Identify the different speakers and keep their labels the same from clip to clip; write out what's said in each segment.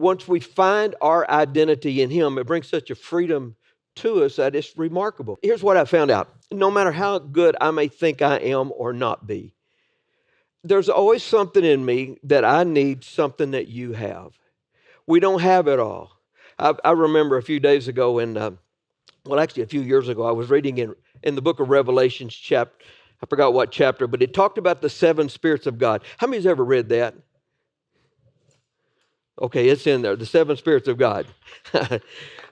Speaker 1: once we find our identity in Him, it brings such a freedom to us that it's remarkable. Here's what I found out. No matter how good I may think I am or not be, there's always something in me that I need something that you have. We don't have it all. I remember a few days ago actually a few years ago, I was reading in the book of Revelations chapter, I forgot what chapter, but it talked about the seven spirits of God. How many's ever read that? Okay, it's in there, the seven spirits of God.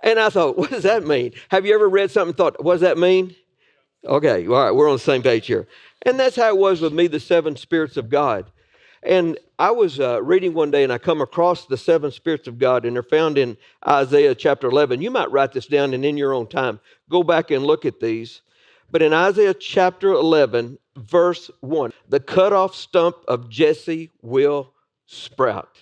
Speaker 1: And I thought, what does that mean? Have you ever read something and thought, what does that mean? Okay, all right, we're on the same page here. And that's how it was with me, the seven spirits of God. And I was reading one day and I come across the seven spirits of God, and they're found in Isaiah chapter 11. You might write this down and in your own time, go back and look at these. But in Isaiah chapter 11, verse 1, the cut off stump of Jesse will sprout,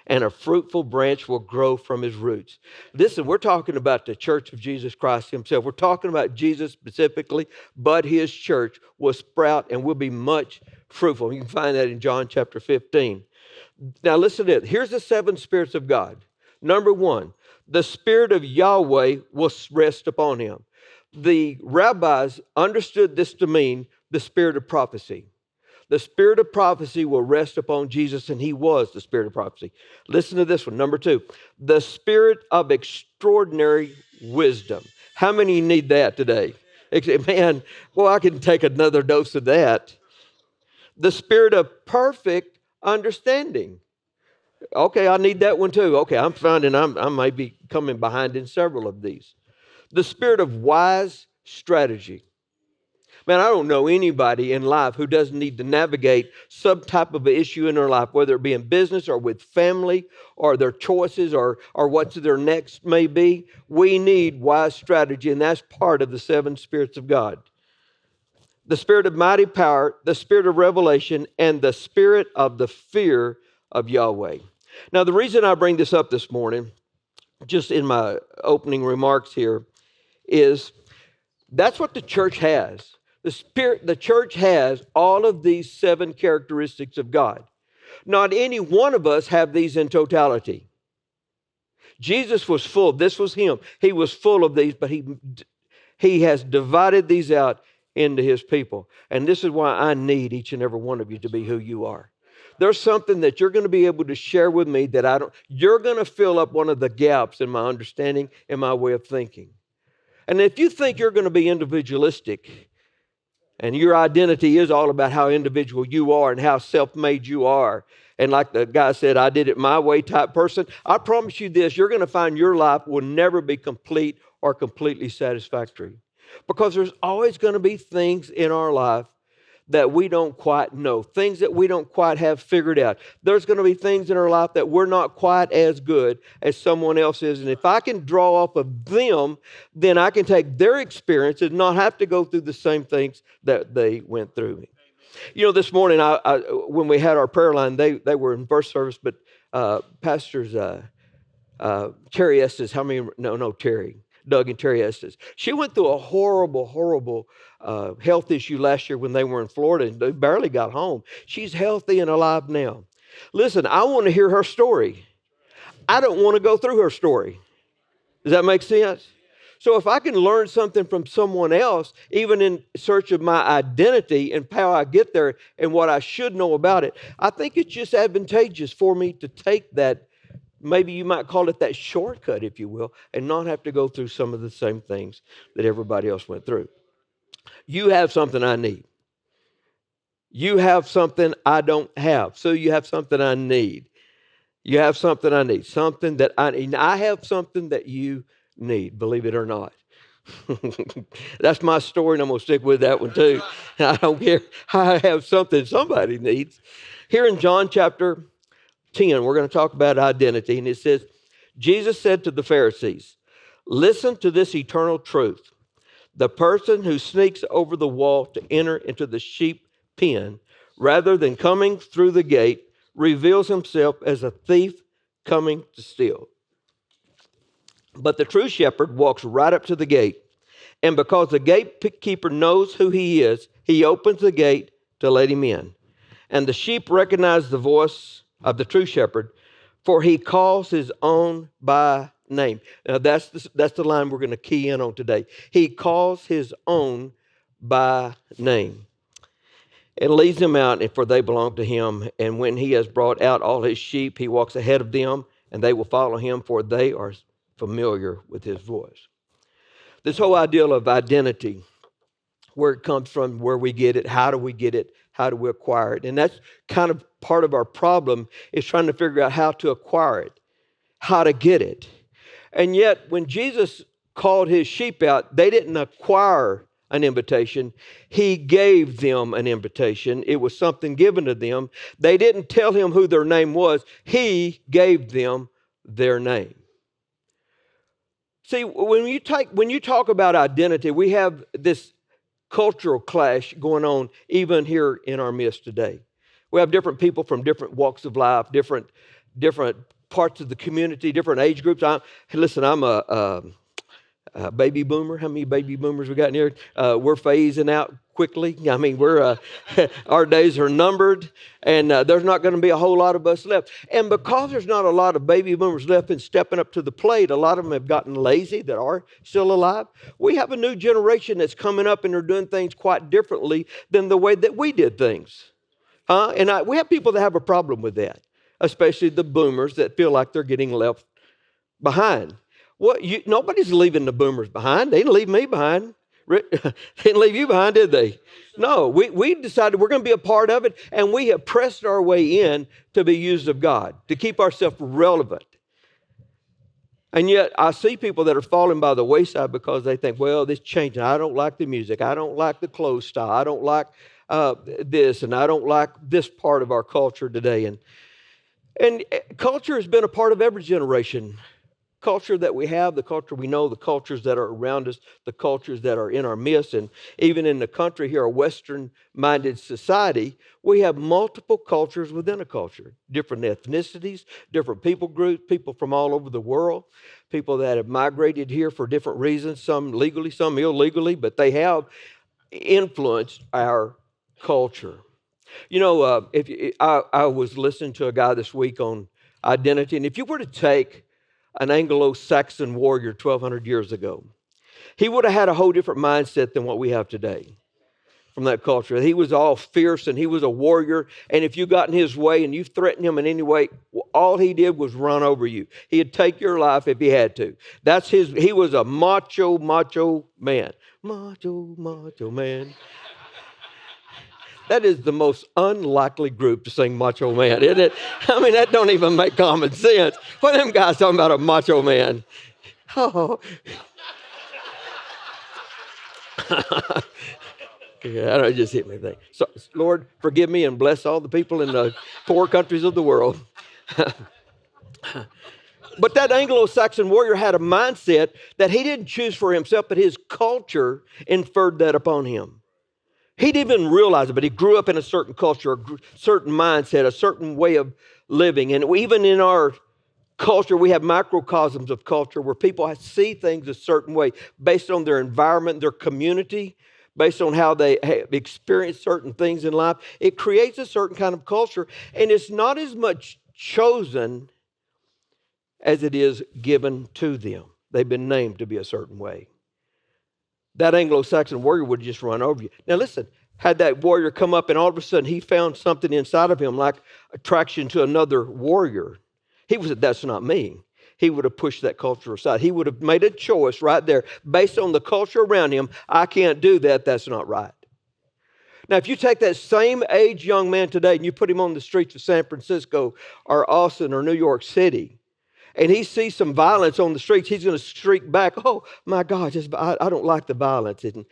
Speaker 1: and a fruitful branch will grow from his roots. Listen, we're talking about the church of Jesus Christ Himself. We're talking about Jesus specifically, but His church will sprout and will be much fruitful. You can find that in John chapter 15. Now listen to it. Here's the seven spirits of God. Number one, the Spirit of Yahweh will rest upon him. The rabbis understood this to mean the spirit of prophecy. The spirit of prophecy will rest upon Jesus, and He was the spirit of prophecy. Listen to this one. Number two, the spirit of extraordinary wisdom. How many need that today? Man, well, I can take another dose of that. The spirit of perfect understanding. Okay, I need that one too. Okay, I'm finding I might be coming behind in several of these. The spirit of wise strategy. Man, I don't know anybody in life who doesn't need to navigate some type of an issue in their life, whether it be in business or with family or their choices or what their next may be. We need wise strategy, and that's part of the seven spirits of God. The spirit of mighty power, the spirit of revelation, and the spirit of the fear of Yahweh. Now, the reason I bring this up this morning, just in my opening remarks here, is that's what the church has. The church has all of these seven characteristics of God. Not any one of us have these in totality. Jesus was full. This was Him. He was full of these, but he has divided these out into His people. And this is why I need each and every one of you to be who you are. There's something that you're going to be able to share with me that I don't. You're going to fill up one of the gaps in my understanding and my way of thinking. And if you think you're going to be individualistic, and your identity is all about how individual you are and how self-made you are, and like the guy said, I did it my way type person, I promise you this, you're going to find your life will never be complete or completely satisfactory. Because there's always going to be things in our life that we don't quite know, things that we don't quite have figured out. There's going to be things in our life that we're not quite as good as someone else is. And if I can draw off of them, then I can take their experience and not have to go through the same things that they went through. You know, this morning, when we had our prayer line, they were in first service, but Pastors Terry Estes, Terry. Doug and Terry Estes. She went through a horrible health issue last year when they were in Florida, and they barely got home. She's healthy and alive now. Listen, I want to hear her story. I don't want to go through her story. Does that make sense? So if I can learn something from someone else, even in search of my identity and how I get there and what I should know about it, I think it's just advantageous for me to take that. Maybe you might call it that shortcut, if you will, and not have to go through some of the same things that everybody else went through. You have something I need. You have something I don't have. So you have something I need. You have something I need. Something that I need. I have something that you need, believe it or not. That's my story, and I'm going to stick with that one too. I don't care. I have something somebody needs. Here in John chapter 10, we're going to talk about identity, and it says, Jesus said to the Pharisees, listen to this eternal truth. The person who sneaks over the wall to enter into the sheep pen, rather than coming through the gate, reveals himself as a thief coming to steal. But the true shepherd walks right up to the gate, and because the gatekeeper knows who he is, he opens the gate to let him in. And the sheep recognize the voice of the true shepherd, For he calls his own by name. Now that's the line we're going to key in on today. He calls his own by name and leads them out, and for they belong to him. And when he has brought out all his sheep, he walks ahead of them, and they will follow him, for they are familiar with his voice. This whole ideal of identity, where it comes from, where we get it, how do we get it, how do we acquire it? And that's kind of part of our problem, is trying to figure out how to acquire it, how to get it. And yet, when Jesus called his sheep out, they didn't acquire an invitation. He gave them an invitation. It was something given to them. They didn't tell him who their name was. He gave them their name. See, when you talk about identity, we have this cultural clash going on even here in our midst today. We have different people from different walks of life, different parts of the community, different age groups. I'm a baby boomer. How many baby boomers we got in here? We're phasing out quickly. I mean, our days are numbered, and there's not going to be a whole lot of us left. And because there's not a lot of baby boomers left and stepping up to the plate, a lot of them have gotten lazy that are still alive. We have a new generation that's coming up, and they're doing things quite differently than the way that we did things. We have people that have a problem with that, especially the boomers that feel like they're getting left behind. Nobody's leaving the boomers behind. They didn't leave me behind. They didn't leave you behind, did they? No, we decided we're going to be a part of it, and we have pressed our way in to be used of God, to keep ourselves relevant. And yet I see people that are falling by the wayside because they think, well, this changing. I don't like the music. I don't like the clothes style. I don't like this, and I don't like this part of our culture today. And culture has been a part of every generation. Culture that we have, the culture we know, the cultures that are around us, the cultures that are in our midst, and even in the country here, a Western-minded society, we have multiple cultures within a culture, different ethnicities, different people groups, people from all over the world, people that have migrated here for different reasons, some legally, some illegally, but they have influenced our culture. You know, I was listening to a guy this week on identity, and if you were to take an Anglo-Saxon warrior 1,200 years ago, he would have had a whole different mindset than what we have today from that culture. He was all fierce, and he was a warrior, and if you got in his way and you threatened him in any way, all he did was run over you. He'd take your life if he had to. He was a macho man. Macho man. That is the most unlikely group to sing Macho Man, isn't it? I mean, that don't even make common sense. What are them guys talking about a macho man? Oh. Yeah, it just hit me there. So, Lord, forgive me and bless all the people in the 4 countries of the world. But that Anglo-Saxon warrior had a mindset that he didn't choose for himself, but his culture inferred that upon him. He didn't even realize it, but he grew up in a certain culture, a certain mindset, a certain way of living. And even in our culture, we have microcosms of culture where people see things a certain way based on their environment, their community, based on how they experience certain things in life. It creates a certain kind of culture, and it's not as much chosen as it is given to them. They've been named to be a certain way. That Anglo-Saxon warrior would just run over you. Now listen, had that warrior come up and all of a sudden he found something inside of him like attraction to another warrior, he would have said, that's not me. He would have pushed that culture aside. He would have made a choice right there based on the culture around him. I can't do that. That's not right. Now, if you take that same age young man today and you put him on the streets of San Francisco or Austin or New York City, and he sees some violence on the streets, he's going to streak back, oh, my God, I don't like the violence. And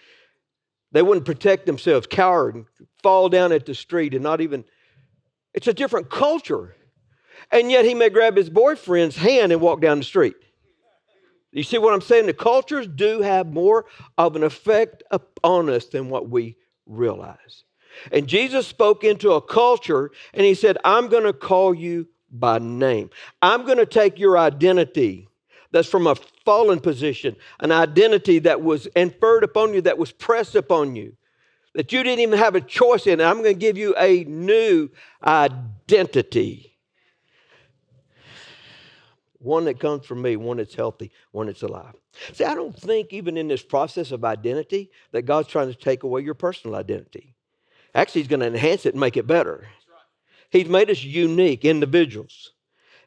Speaker 1: they wouldn't protect themselves, cower and fall down at the street and not even, it's a different culture. And yet he may grab his boyfriend's hand and walk down the street. You see what I'm saying? The cultures do have more of an effect upon us than what we realize. And Jesus spoke into a culture and he said, I'm going to call you by name. I'm going to take your identity that's from a fallen position, an identity that was inferred upon you, that was pressed upon you, that you didn't even have a choice in. I'm going to give you a new identity. one that comes from me, one that's healthy, one that's alive. See, I don't think even in this process of identity that God's trying to take away your personal identity. Actually, he's going to enhance it and make it better. He's made us unique individuals.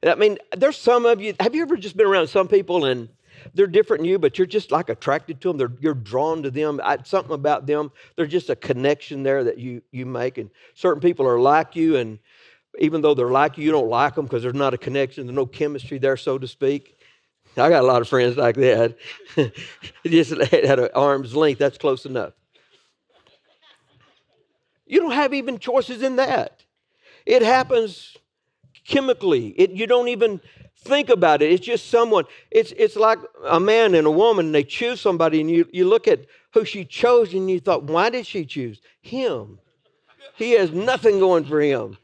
Speaker 1: And I mean, there's some of you, have you ever just been around some people and they're different than you, but you're just like attracted to them. You're drawn to them. Something about them. There's just a connection there that you make. And certain people are like you, and even though they're like you, you don't like them because there's not a connection. There's no chemistry there, so to speak. I got a lot of friends like that. Just at an arm's length, that's close enough. You don't have even choices in that. It happens chemically. You don't even think about it. It's just someone. It's like a man and a woman, and they choose somebody, and you look at who she chose, and you thought, why did she choose him? He has nothing going for him.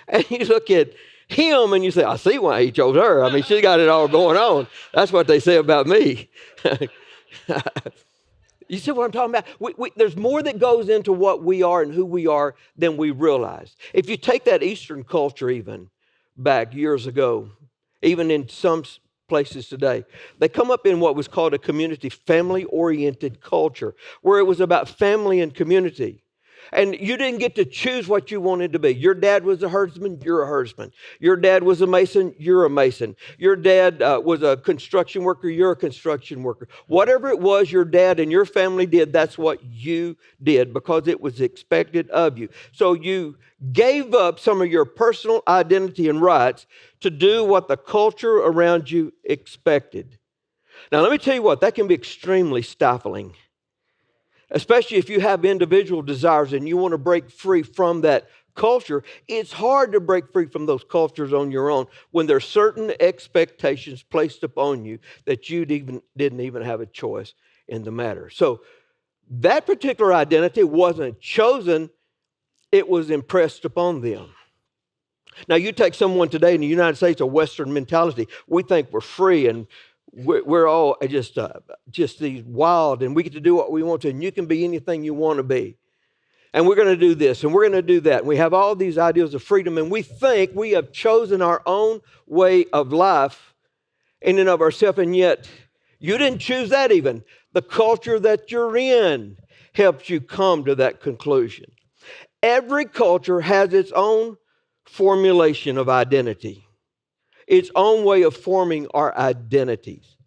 Speaker 1: And you look at him, and you say, I see why he chose her. I mean, she got it all going on. That's what they say about me. You see what I'm talking about? There's more that goes into what we are and who we are than we realize. If you take that Eastern culture even back years ago, even in some places today, they come up in what was called a community, family-oriented culture, where it was about family and community. And you didn't get to choose what you wanted to be. Your dad was a herdsman, you're a herdsman. Your dad was a mason, you're a mason. Your dad was a construction worker, you're a construction worker. Whatever it was your dad and your family did, that's what you did because it was expected of you. So you gave up some of your personal identity and rights to do what the culture around you expected. Now, let me tell you what, that can be extremely stifling. Especially if you have individual desires and you want to break free from that culture. It's hard to break free from those cultures on your own when there's certain expectations placed upon you that you didn't even have a choice in the matter. So that particular identity wasn't chosen, it was impressed upon them. Now you take someone today in the United States, a Western mentality, we think we're free and we're all just these wild, and we get to do what we want to, and you can be anything you want to be. And we're going to do this, and we're going to do that. And we have all these ideas of freedom, and we think we have chosen our own way of life in and of ourselves, and yet you didn't choose that even. The culture that you're in helps you come to that conclusion. Every culture has its own formulation of identity. Its own way of forming our identities.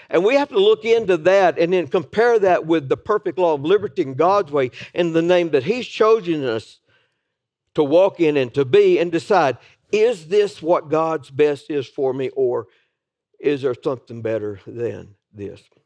Speaker 1: And we have to look into that and then compare that with the perfect law of liberty in God's way and the name that He's chosen us to walk in and to be, and decide, is this what God's best is for me, or is there something better than this?